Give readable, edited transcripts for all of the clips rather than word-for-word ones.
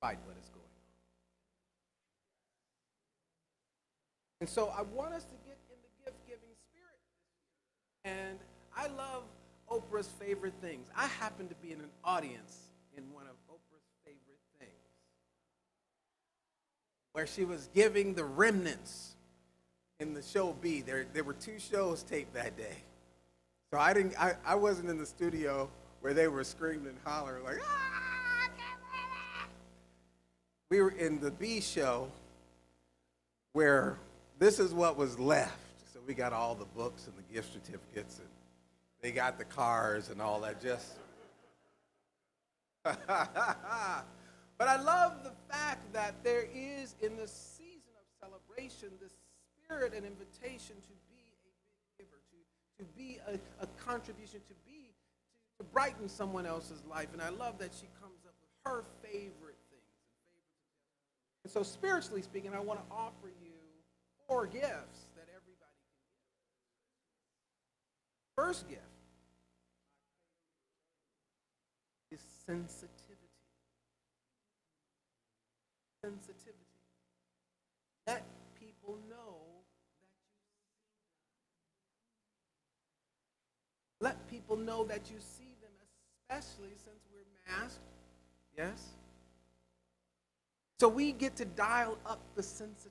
despite what is going on. And so I want us to get in the gift-giving spirit. And I love Oprah's favorite things. I happen to be in an audience in one of Oprah's favorite things, where she was giving the remnants in the show B. There were two shows taped that day. So I wasn't in the studio where they were screaming and hollering like, ah! We were in the B show where this is what was left. So we got all the books and the gift certificates, and they got the cars and all that. Just. But I love the fact that there is in the season of celebration this spirit and invitation to be a big giver, to be a contribution, to brighten someone else's life. And I love that she comes up with her favorite things and favorite suggestions. And so spiritually speaking, I want to offer you 4 gifts that everybody can give. First gift is sensitivity. Sensitivity. Let people know that you see them. Let people know that you see them, especially since we're masked. Yes? So we get to dial up the sensitivity,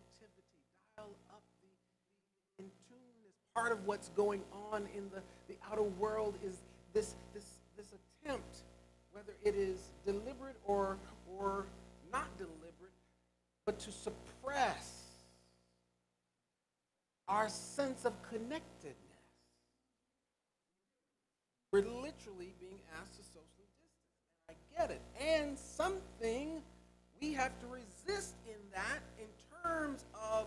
dial up the in tune. Part of what's going on in the outer world is this attempt, whether it is deliberate or not deliberate, but to suppress our sense of connectedness. We're literally being asked to socially distance. I get it. And something we have to resist in that in terms of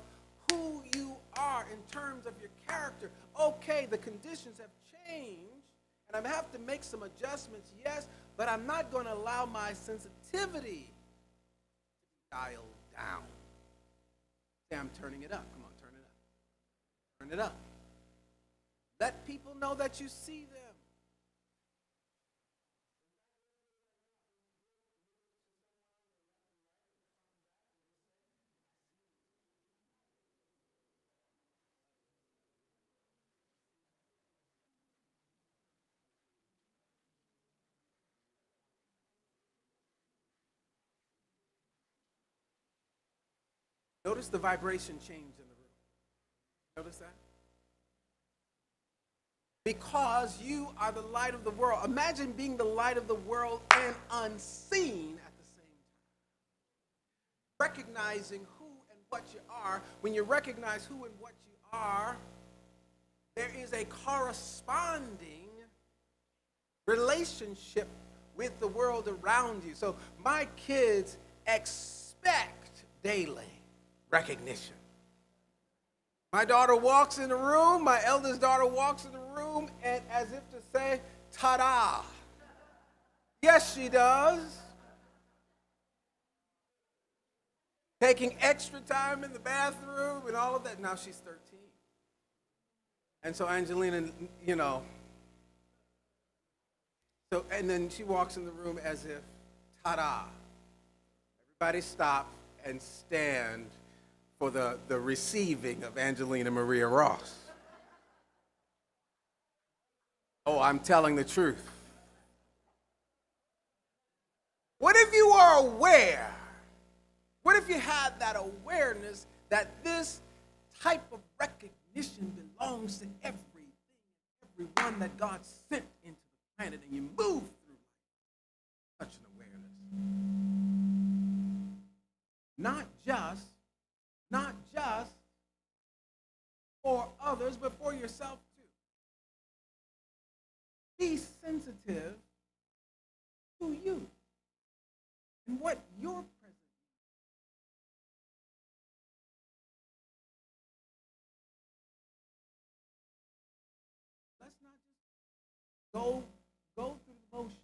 who you are, in terms of your character. Okay, the conditions have changed, and I have to make some adjustments, yes, but I'm not going to allow my sensitivity to be dialed down. Say, I'm turning it up. Come on, turn it up. Turn it up. Let people know that you see them. Notice the vibration change in the room. Notice that? Because you are the light of the world. Imagine being the light of the world and unseen at the same time. Recognizing who and what you are. When you recognize who and what you are, there is a corresponding relationship with the world around you. So my kids expect daily recognition. My daughter walks in the room, my eldest daughter walks in the room, and as if to say, ta-da. Yes, she does. Taking extra time in the bathroom and all of that. Now she's 13. And so Angelina, and then she walks in the room as if, ta-da. Everybody stop and stand for the receiving of Angelina Maria Ross. Oh, I'm telling the truth. What if you are aware? What if you had that awareness that this type of recognition belongs to everything, everyone that God sent into the planet, and you move through life? Such an awareness. Not just for others, but for yourself too. Be sensitive to you and what your presence is. Let's not just go through the motions.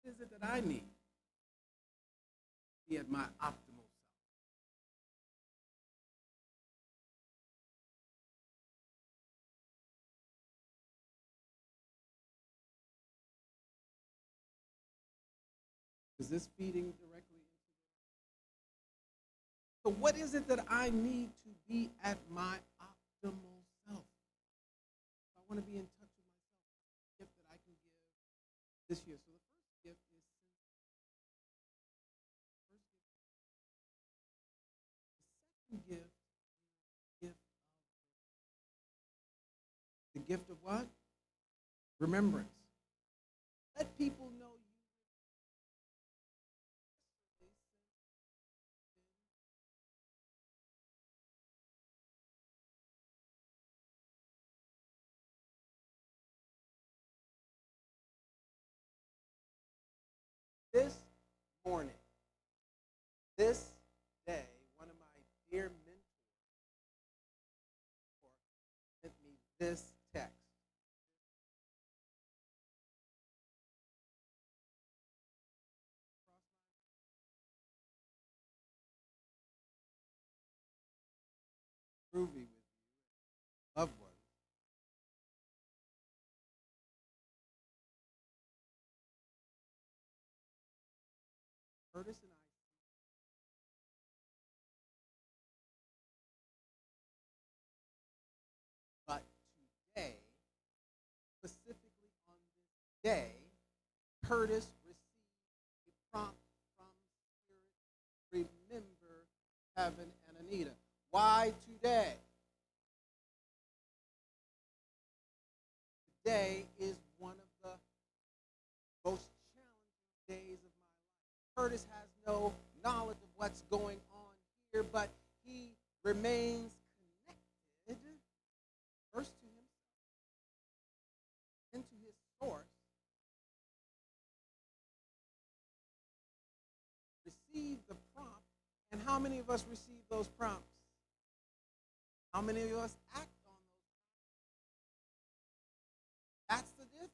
What is it that I need? Be at my optimal self. Is this feeding directly into? So what is it that I need to be at my optimal self? I want to be in touch with myself. The gift that I can give this year. So the first gift is the second gift, the gift of what? Remembrance. Let people know you this morning, this day, one of my dear mentors sent me this text. Groovy with you, loved ones. Curtis and I, but today, specifically on this day, Curtis received a prompt from Spirit. Remember Heaven and Anita. Why today? Today is one of the most challenging days of my life. Curtis has no knowledge of what's going on here, but he remains connected first to himself and to his source. Receive the prompt, and how many of us receive those prompts? How many of us act on those prompts? That's the difference.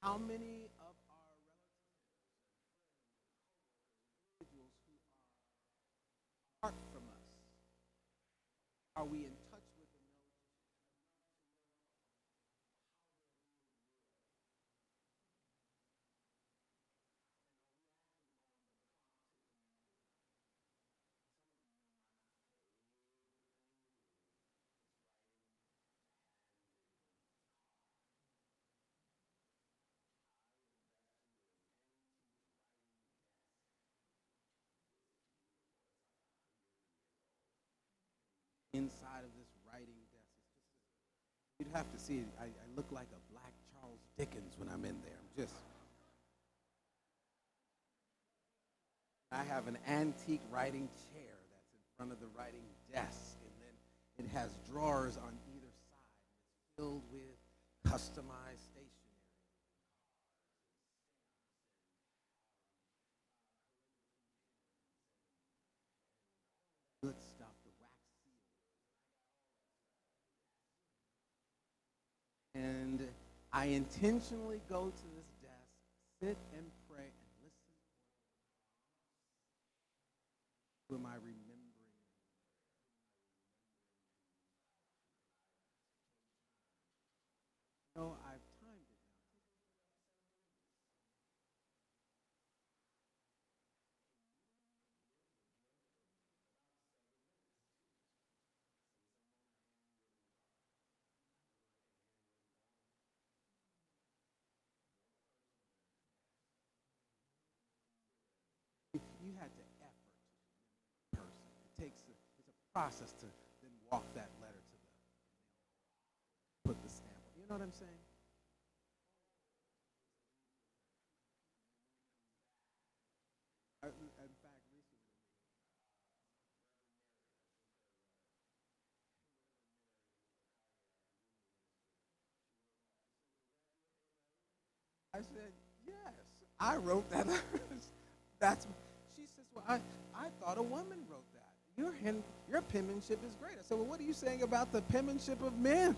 How many of our relatives, individuals who are apart from us, are we in touch with them? Inside of this writing desk, you'd have to see it. I look like a black Charles Dickens when I'm in there. I have an antique writing chair that's in front of the writing desk, and then it has drawers on either side. It's filled with customized stationery. Good stuff, the wax seal. And I intentionally go to this desk, sit and pray and listen. Who am I remembering? No, I've timed it now. If you had to effort person, it's a process to then walk that letter to the put the stamp. You know what I'm saying? In fact, recently, said, yes, I wrote that. That's. She says, well, I thought a woman wrote that. Your penmanship is great. I said, well, what are you saying about the penmanship of men?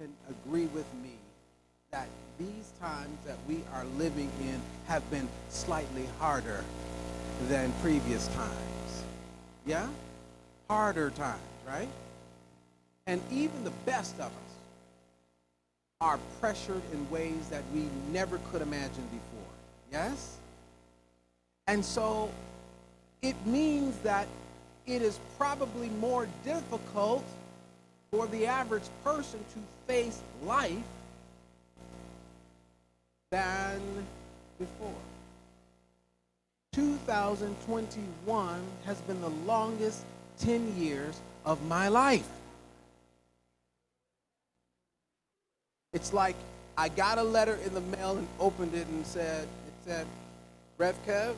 Can agree with me that these times that we are living in have been slightly harder than previous times. Yeah? Harder times, right? And even the best of us are pressured in ways that we never could imagine before. Yes? And so it means that it is probably more difficult for the average person to face life than before. 2021 has been the longest 10 years of my life. It's like I got a letter in the mail and opened it and it said, Rev Kev,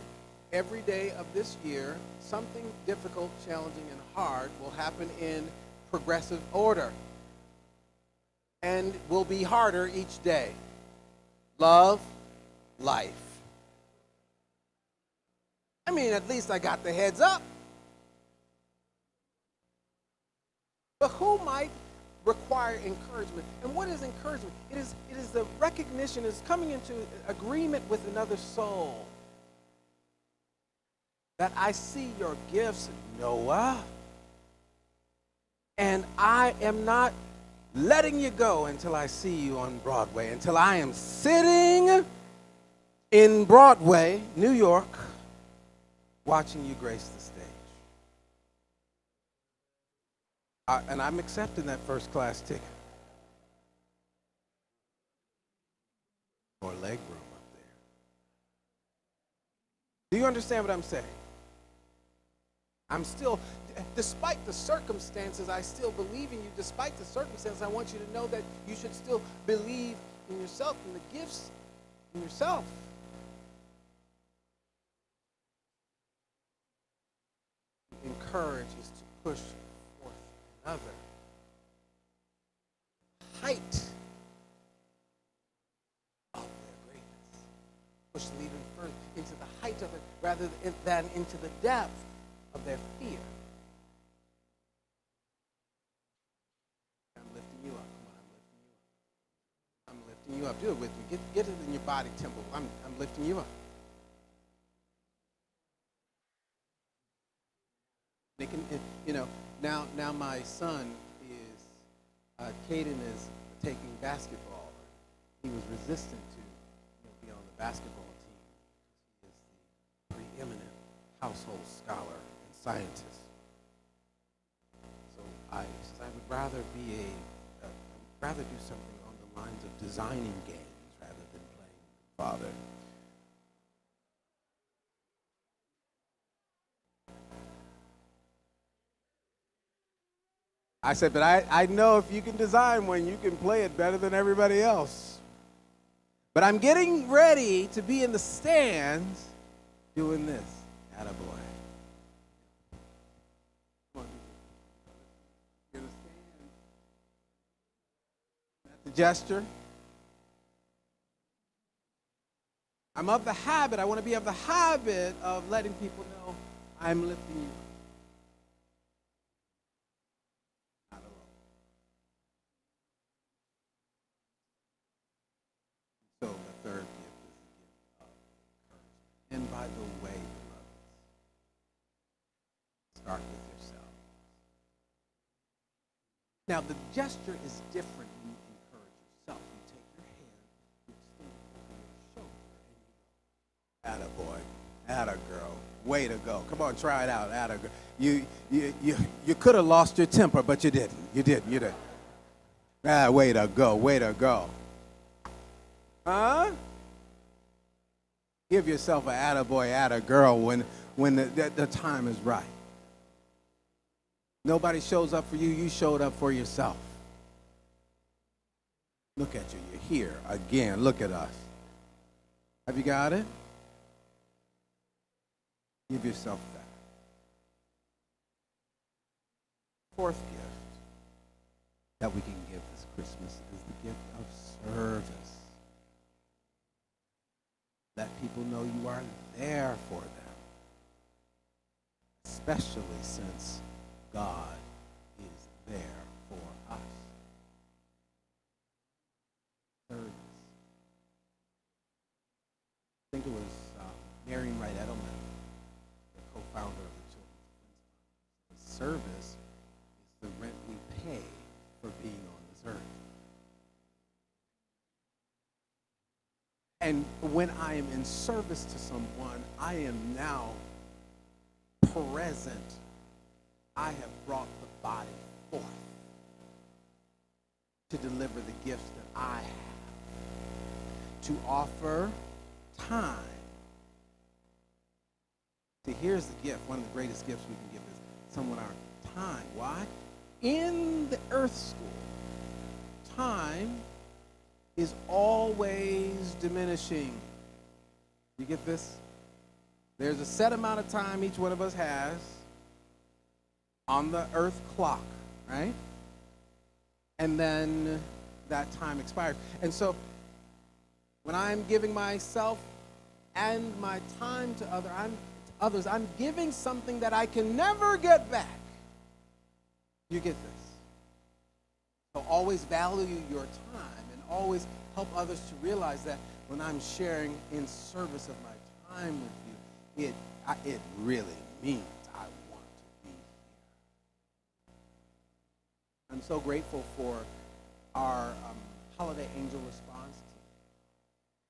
every day of this year, something difficult, challenging, and hard will happen in progressive order and will be harder each day. Love, life. I mean, at least I got the heads up. But who might require encouragement? And what is encouragement? It is the recognition, is coming into agreement with another soul. That I see your gifts, Noah, and I am not letting you go until I see you on Broadway, until I am sitting in Broadway, New York, watching you grace the stage. And I'm accepting that first class ticket. Or leg room up there. Do you understand what I'm saying? I'm still, despite the circumstances, I still believe in you. Despite the circumstances, I want you to know that you should still believe in yourself and the gifts in yourself. Encourage is to push forth another. Height of their greatness. Push them even further into the height of it rather than into the depth of their fear. I'm lifting you up. Come on, I'm lifting you up. I'm lifting you up. Do it with me. Get it in your body temple. I'm lifting you up. They can, now my son is, Caden is taking basketball. He was resistant to be on the basketball team. He is the preeminent household scholar and scientist. So he says, I would rather rather do something on the lines of designing games rather than playing father. I said, but I know if you can design one, you can play it better than everybody else. But I'm getting ready to be in the stands doing this. Attaboy. Come on. You understand? That's the gesture. I'm of the habit. I want to be of the habit of letting people know I'm lifting you. So the third gift is the gift of courage. And by the way, beloveds, start with yourself. Now, the gesture is different when you encourage yourself. You take your hand, you extend it over your shoulder, and you go, atta boy, atta girl, way to go. Come on, try it out, atta girl. You could have lost your temper, but you didn't. You didn't. Ah, way to go, way to go. Huh? Give yourself an attaboy, attagirl when the time is right. Nobody shows up for you, you showed up for yourself. Look at you, you're here again. Look at us. Have you got it? Give yourself that. Fourth gift that we can give this Christmas is the gift of service. Let people know you are there for them, especially since God is there for us. Service. I think it was Marion Wright Edelman, the co-founder of the Children's Princeton. Service is the rent we pay for being on this earth. And when I am in service to someone, I am now present. I have brought the body forth to deliver the gifts that I have, to offer time. See, here's the gift. One of the greatest gifts we can give is someone our time. Why? In the earth school, time is always diminishing. You get this? There's a set amount of time each one of us has on the earth clock, right? And then that time expires. And so when I'm giving myself and my time to others, I'm giving something that I can never get back. You get this? So always value your time and always help others to realize that when I'm sharing in service of my time with you, it really means I want to be here. I'm so grateful for our Holiday Angel Response team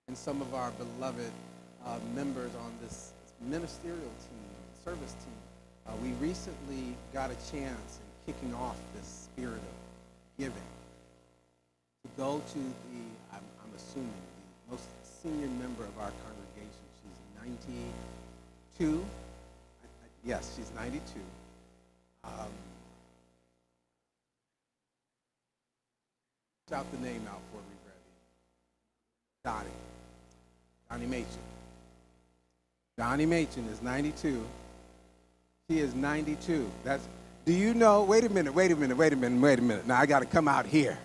and some of our beloved members on this ministerial team, service team. We recently got a chance in kicking off this spirit of giving to go to I'm assuming, the most senior member of our congregation. She's 92. Yes, she's 92. Shout the name out for me, Brady. Donnie Machen. Donnie Machen is 92. She is 92. Do you know, wait a minute. Now I got to come out here.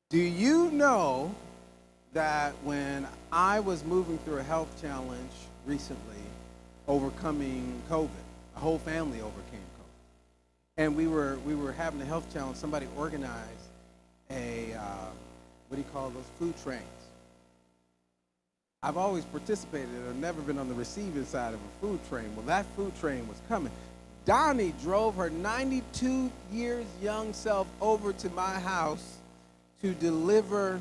Do you know that when I was moving through a health challenge recently, overcoming COVID, the whole family overcame COVID, and we were having a health challenge. Somebody organized a what do you call those, food trains. I've always participated. I've never been on the receiving side of a food train. Well, that food train was coming. Donnie drove her 92 years young self over to my house to deliver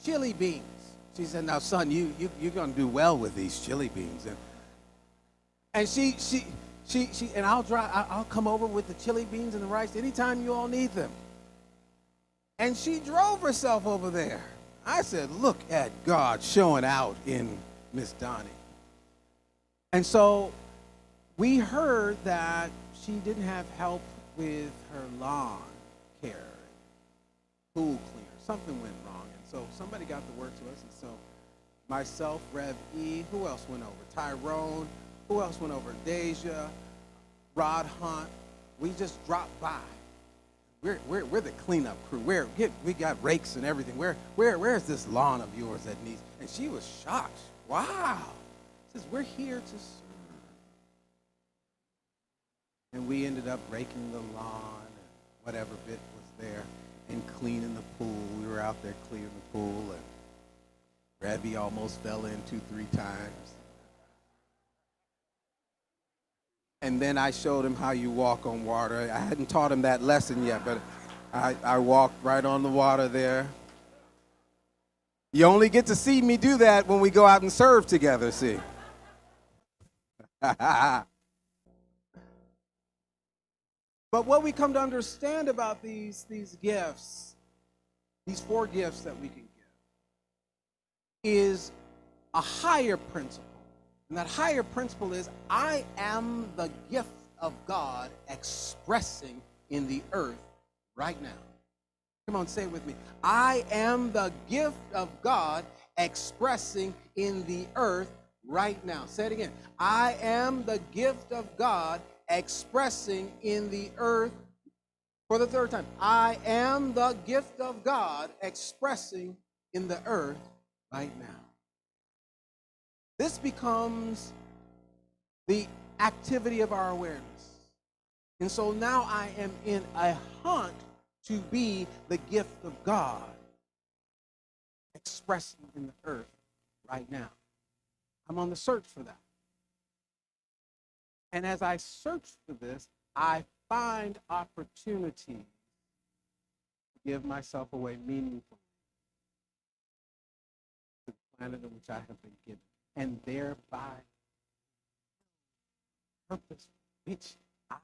chili beans. She said, "Now, son, you're going to do well with these chili beans." And she and I'll come over with the chili beans and the rice anytime you all need them. And she drove herself over there. I said, look at God showing out in Miss Donnie. And so we heard that she didn't have help with her lawn care, pool cleaner. Something went wrong. And so somebody got the word to us. And so myself, Rev E, who else went over? Tyrone, who else went over? Deja, Rod Hunt. We just dropped by. We're the cleanup crew. We got rakes and everything. Where's this lawn of yours that needs? And she was shocked. Wow. She says, we're here to serve. And we ended up raking the lawn and whatever bit was there and cleaning the pool. We were out there cleaning the pool, and Rebbe almost fell in 2-3 times. And then I showed him how you walk on water. I hadn't taught him that lesson yet, but I walked right on the water there. You only get to see me do that when we go out and serve together, see. But what we come to understand about these gifts, these 4 gifts that we can give, is a higher principle. And that higher principle is, I am the gift of God expressing in the earth right now. Come on, say it with me. I am the gift of God expressing in the earth right now. Say it again. I am the gift of God expressing in the earth for the 3rd time. I am the gift of God expressing in the earth right now. This becomes the activity of our awareness. And so now I am in a hunt to be the gift of God expressing in the earth right now. I'm on the search for that. And as I search for this, I find opportunity to give myself away meaningfully to the planet in which I have been given, and thereby purpose which I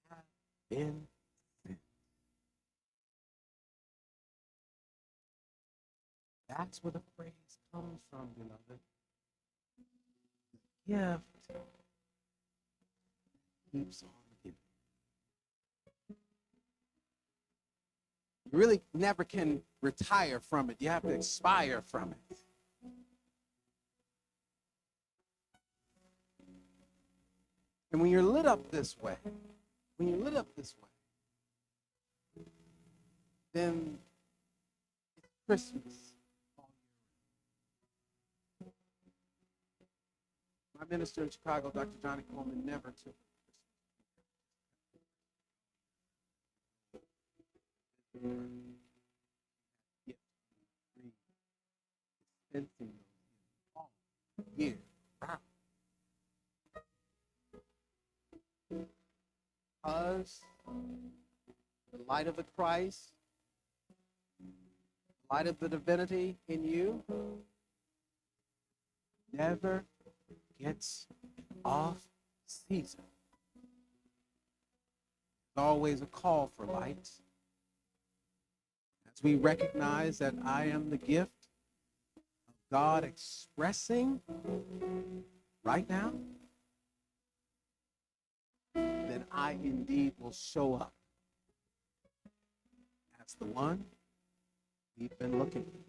have been sent. That's where the phrase comes from, beloved. The gift keeps on giving. You really never can retire from it. You have to expire from it. And when you're lit up this way, then it's Christmas. My minister in Chicago, Dr. Johnny Coleman, never took all year round. Because the light of the Christ, the light of the divinity in you, never gets off season. There's always a call for light. As we recognize that I am the gift of God expressing right now, then I indeed will show up as the one we've been looking for,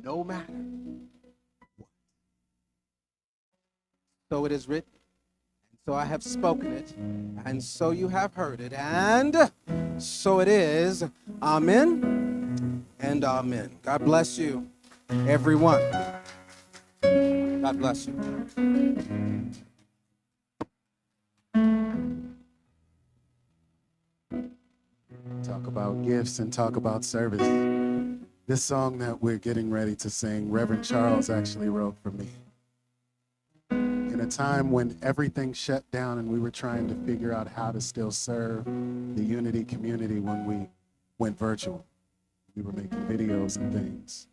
no matter what. So it is written, and so I have spoken it, and so you have heard it, and so it is. Amen and amen. God bless you, everyone. God bless you. Talk about gifts and talk about service. This song that we're getting ready to sing, Reverend Charles actually wrote for me. In a time when everything shut down and we were trying to figure out how to still serve the Unity community when we went virtual. We were making videos and things.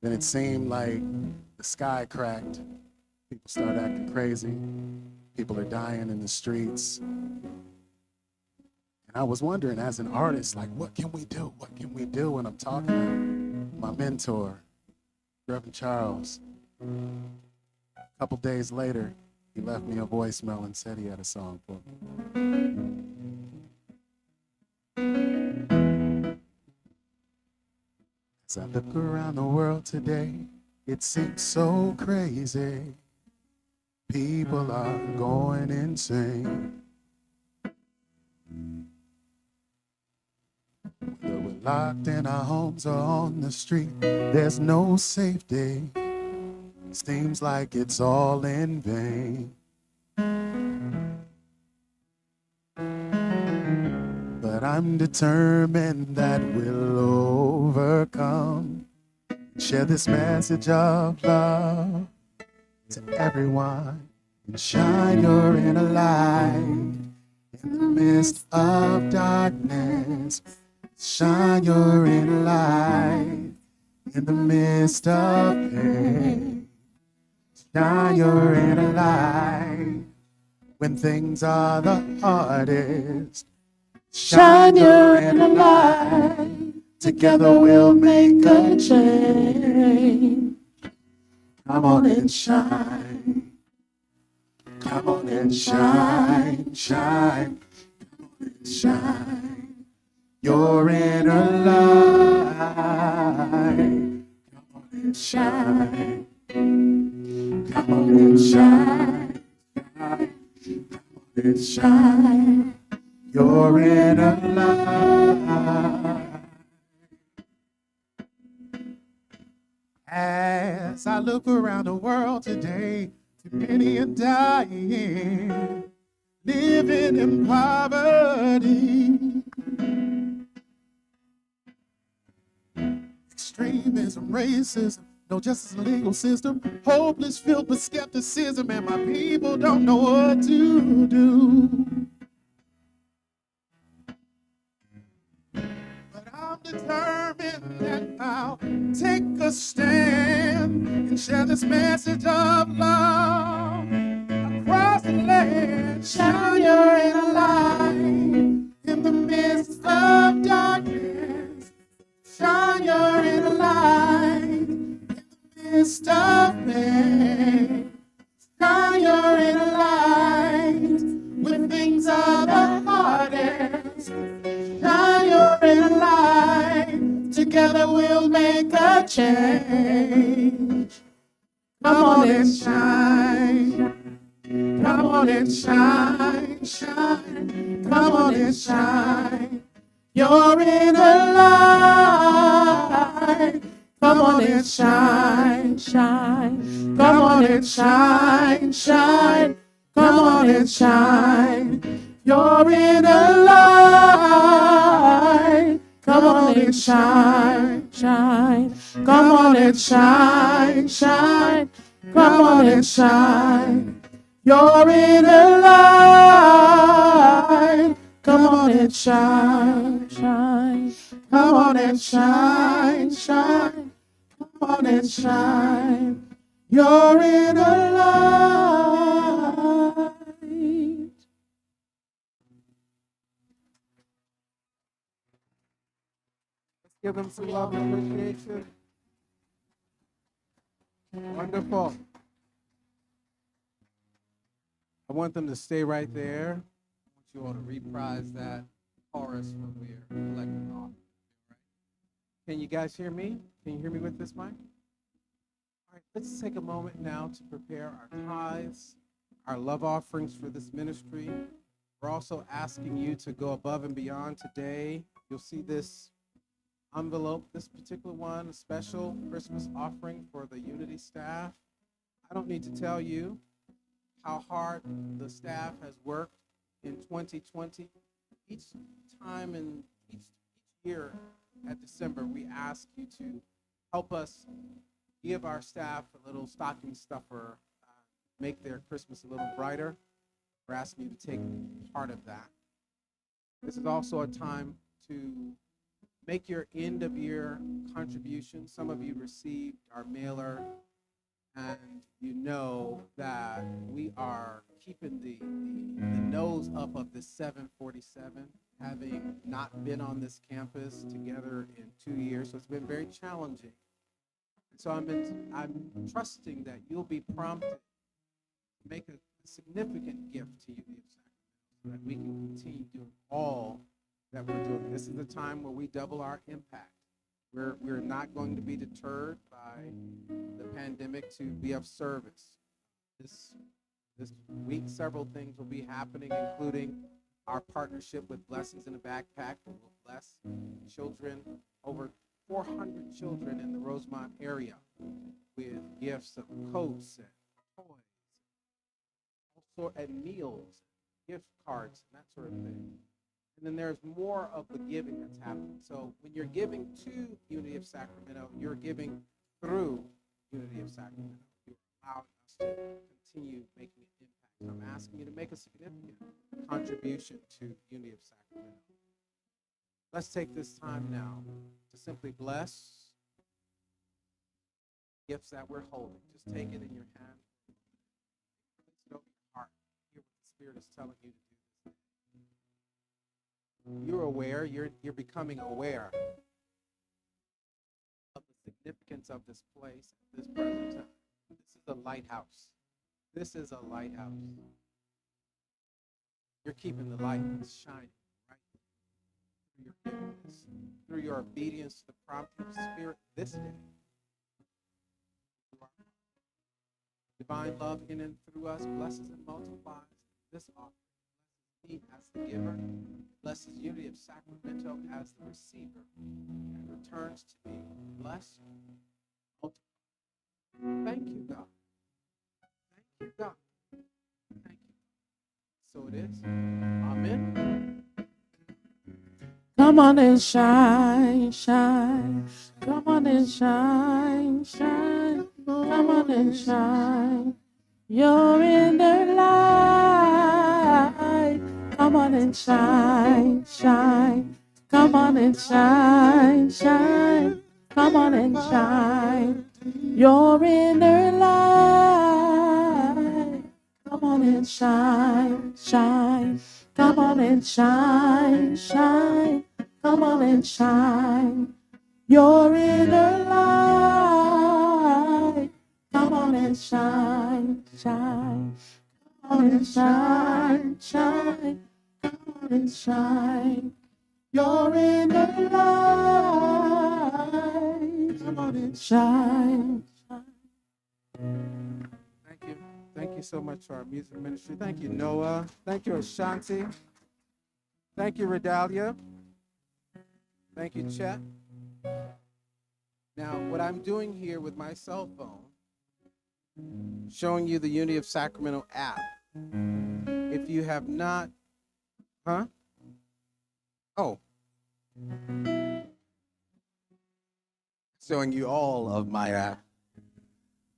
Then it seemed like the sky cracked. People started acting crazy. People are dying in the streets. I was wondering, as an artist, like, what can we do? What can we do? And I'm talking to my mentor, Reverend Charles. A couple days later, he left me a voicemail and said he had a song for me. As I look around the world today, it seems so crazy. People are going insane. Whether we're locked in our homes or on the street, there's no safety. Seems like it's all in vain. But I'm determined that we'll overcome. Share this message of love to everyone and shine your inner light in the midst of darkness. Shine your inner light in the midst of pain. Shine your inner light when things are the hardest. Shine your inner light. Together we'll make a change. Come on and shine. Come on and shine, shine, shine. Your inner light. Come on and shine. Come on and shine, shine. Come on and shine. Your inner light. As I look around the world today, too many are dying, living in poverty. Extremism, racism, no justice in the legal system, hopeless, filled with skepticism, and my people don't know what to do. But I'm determined that I'll take a stand and share this message of love across the land. Shine your inner light in the midst of darkness. Shine your inner light in the midst of pain. Shine your inner light when things are the hardest. Shine your inner light. Together we'll make a change. Come on and shine. Come on and shine, shine. Come on and shine. Your inner light. Come on and shine, shine. Come on and shine, shine. Come on and shine. Your inner light. Come on and shine, shine. Come on and shine, shine. Come on and shine. Your inner light. Come on and shine, shine. Come on and shine, shine. Come on and shine. Your inner light. Let's give them some love and appreciation. Wonderful. I want them to stay right there. I want you all to reprise that chorus when we're collecting off. Can you guys hear me? Can you hear me with this mic? All right, let's take a moment now to prepare our tithes, our love offerings for this ministry. We're also asking you to go above and beyond today. You'll see this envelope, this particular one, a special Christmas offering for the Unity staff. I don't need to tell you how hard the staff has worked in 2020. Each time and each year at December, we ask you to help us give our staff a little stocking stuffer, make their Christmas a little brighter. We're asking you to take part of that. This is also a time to make your end of year contribution. Some of you received our mailer, and you know that we are keeping the nose up of this 747, having not been on this campus together in 2 years. So it's been very challenging. And so I'm trusting that you'll be prompted to make a significant gift to Unity of Sacramento so that we can continue doing all that we're doing. This is the time where we double our impact. We're not going to be deterred by the pandemic to be of service. This week, several things will be happening, including our partnership with Blessings in a Backpack, where we'll bless children, over 400 children in the Rosemont area, with gifts of coats and toys, and meals, gift cards, and that sort of thing. And then there's more of the giving that's happening. So when you're giving to Unity of Sacramento, you're giving through Unity of Sacramento. You're allowing us to continue making an impact. So I'm asking you to make a significant contribution to Unity of Sacramento. Let's take this time now to simply bless gifts that we're holding. Just take it in your hand for a Spirit is telling you to do this. You're aware, you're becoming aware of the significance of this place, this present time. This is a lighthouse. This is a lighthouse. You're keeping the light shining right through your giftedness, through your obedience to the prompting of the Spirit this day. Divine love in and through us blesses and multiplies this offering. Blesses me as the giver, blesses unity of Sacramento as the receiver, and returns to me blessed, multiplied. Thank you, God. Thank you, God. Thank you. So it is. Amen. Come on and shine, shine. Come on and shine, shine. Come on and shine. You're in the light. Come on and shine, shine. Come on and shine, shine. Come on and shine. You're in the light. Come on and shine, shine. Come on and shine, shine. Come on and shine. You're in the light. Come on and shine, shine. Come on and shine, shine. Come on and shine. You're in the light. Come on and shine. Thank you. Thank you so much for our music ministry. Thank you, Noah. Thank you, Ashanti. Thank you, Redalia. Thank you, Chet. Now, what I'm doing here with my cell phone, showing you the Unity of Sacramento app. If you have not, Oh. Showing you all of my app.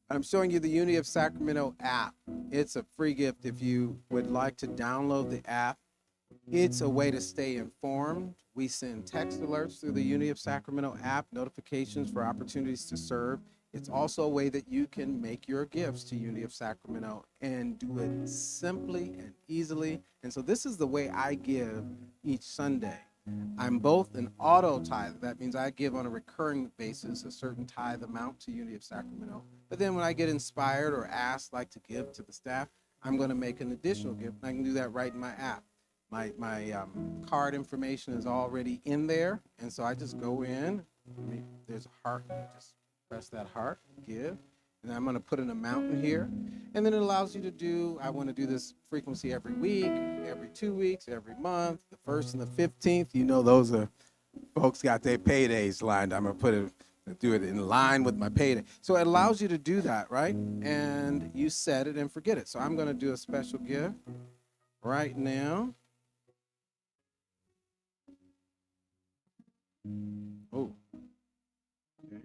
I'm showing you the Unity of Sacramento app. It's a free gift if you would like to download the app. It's a way to stay informed. We send text alerts through the Unity of Sacramento app, notifications for opportunities to serve. It's also a way that you can make your gifts to Unity of Sacramento and do it simply and easily. And so this is the way I give each Sunday. I'm both an auto tithe. That means I give on a recurring basis a certain tithe amount to Unity of Sacramento. But then when I get inspired or asked like to give to the staff, I'm going to make an additional gift. And I can do that right in my app. My card information is already in there. And so I just go in. There's a heart. Just press that heart, give. And I'm going to put an amount in here. And then it allows you to do, I want to do this frequency every week, every 2 weeks, every month, the 1st and the 15th. You know, those are folks got their paydays lined. I'm going to do it in line with my payday. So it allows you to do that, right? And you set it and forget it. So I'm going to do a special gift right now. Oh, okay.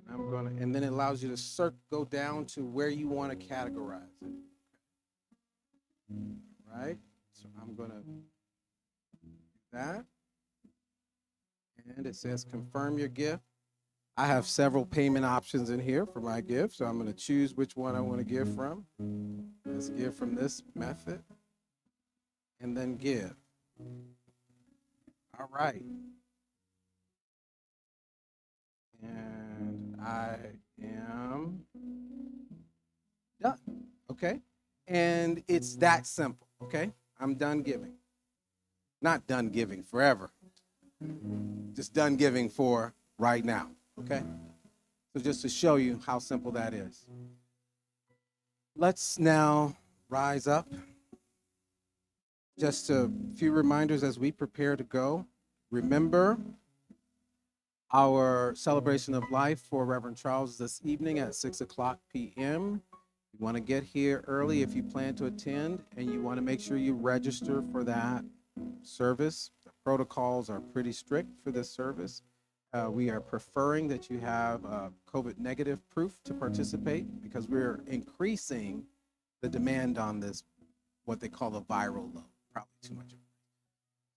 I'm gonna, and then it allows you to go down to where you want to categorize it. Right? So I'm gonna do that. And it says confirm your gift. I have several payment options in here for my gift, so I'm gonna choose which one I want to give from. Let's give from this method. And then give. All right. And I am done, okay? And it's that simple, okay? I'm done giving. Not done giving forever. Just done giving for right now, okay? So just to show you how simple that is. Let's now rise up. Just a few reminders as we prepare to go. Remember, our celebration of life for Reverend Charles this evening at 6:00 p.m. You want to get here early if you plan to attend, and you want to make sure you register for that service. The protocols are pretty strict for this service. We are preferring that you have COVID negative proof to participate because we're increasing the demand on this, what they call a viral load. Probably too much.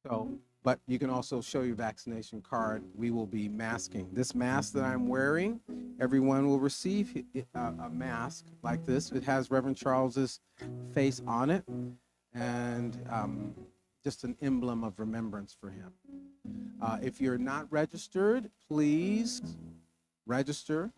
So but you can also show your vaccination card. We will be masking. This mask that I'm wearing, everyone will receive a mask like this. It has Reverend Charles's face on it, and just an emblem of remembrance for him. If you're not registered, please register.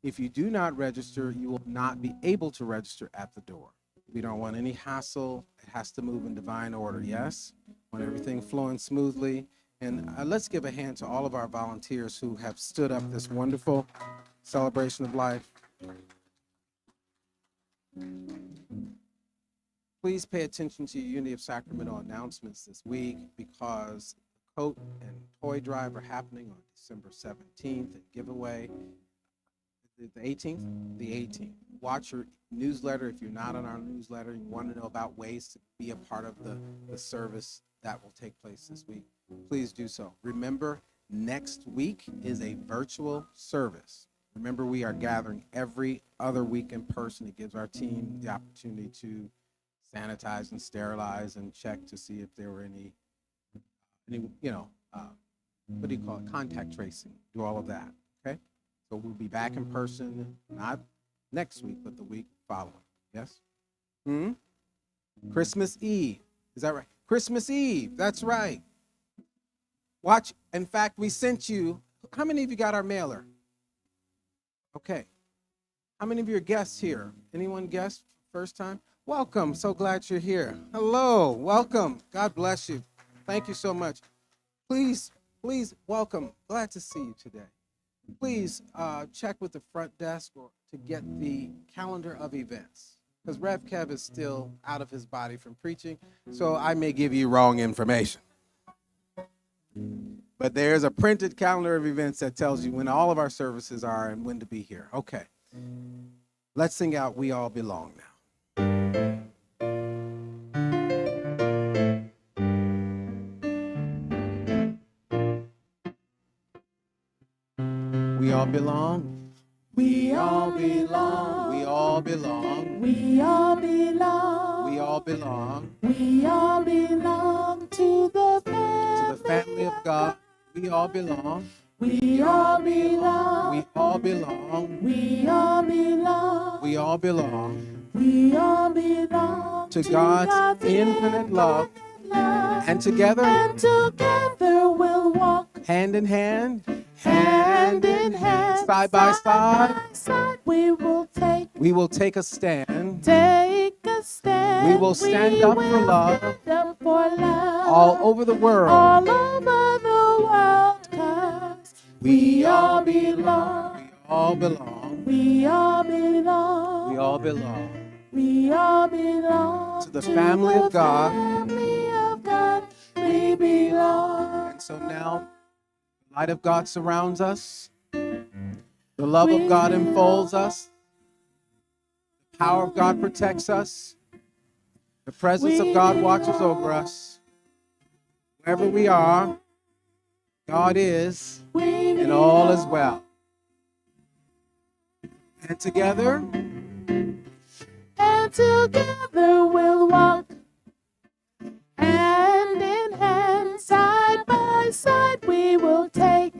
If you do not register, you will not be able to register at the door. We don't want any hassle. It has to move in divine order, yes? Want everything flowing smoothly. And let's give a hand to all of our volunteers who have stood up this wonderful celebration of life. Please pay attention to your Unity of Sacramento announcements this week, because the coat and toy drive are happening on December 17th and giveaway. The 18th? The 18th. Watch your newsletter. If you're not on our newsletter, you want to know about ways to be a part of the service that will take place this week, please do so. Remember, next week is a virtual service. Remember, we are gathering every other week in person. It gives our team the opportunity to sanitize and sterilize and check to see if there were any what do you call it, contact tracing, do all of that, okay? So we'll be back in person, not next week, but the week following, yes? Christmas Eve, is that right? Christmas Eve, that's right. Watch, in fact, we sent you, how many of you got our mailer? Okay. How many of you are guests here? Anyone guest first time? Welcome, so glad you're here. Hello, welcome, God bless you. Thank you so much. Please, welcome, glad to see you today. Please check with the front desk to get the calendar of events, because Rev Kev is still out of his body from preaching, so I may give you wrong information. But there's a printed calendar of events that tells you when all of our services are and when to be here. Okay, let's sing out We All Belong now. We all belong. We all belong. We all belong. We all belong. We all belong We all belong to the family of God. We all belong. We all belong. We all belong. We all belong. We all belong We all belong to God's infinite love. And together we'll walk hand in hand, hand in hand, side by side. We will take a stand. We will stand up for love all over the world. All over the world, 'cause we all belong. We all belong. We all belong. We all belong We all belong to the family of God. Family of God, we belong. And so now, the light of God surrounds us. The love of God enfolds us. The power of God protects us. The presence of God watches over us. Wherever we are, God is, and all is well. And together we'll walk hand in hand, side by side. We will take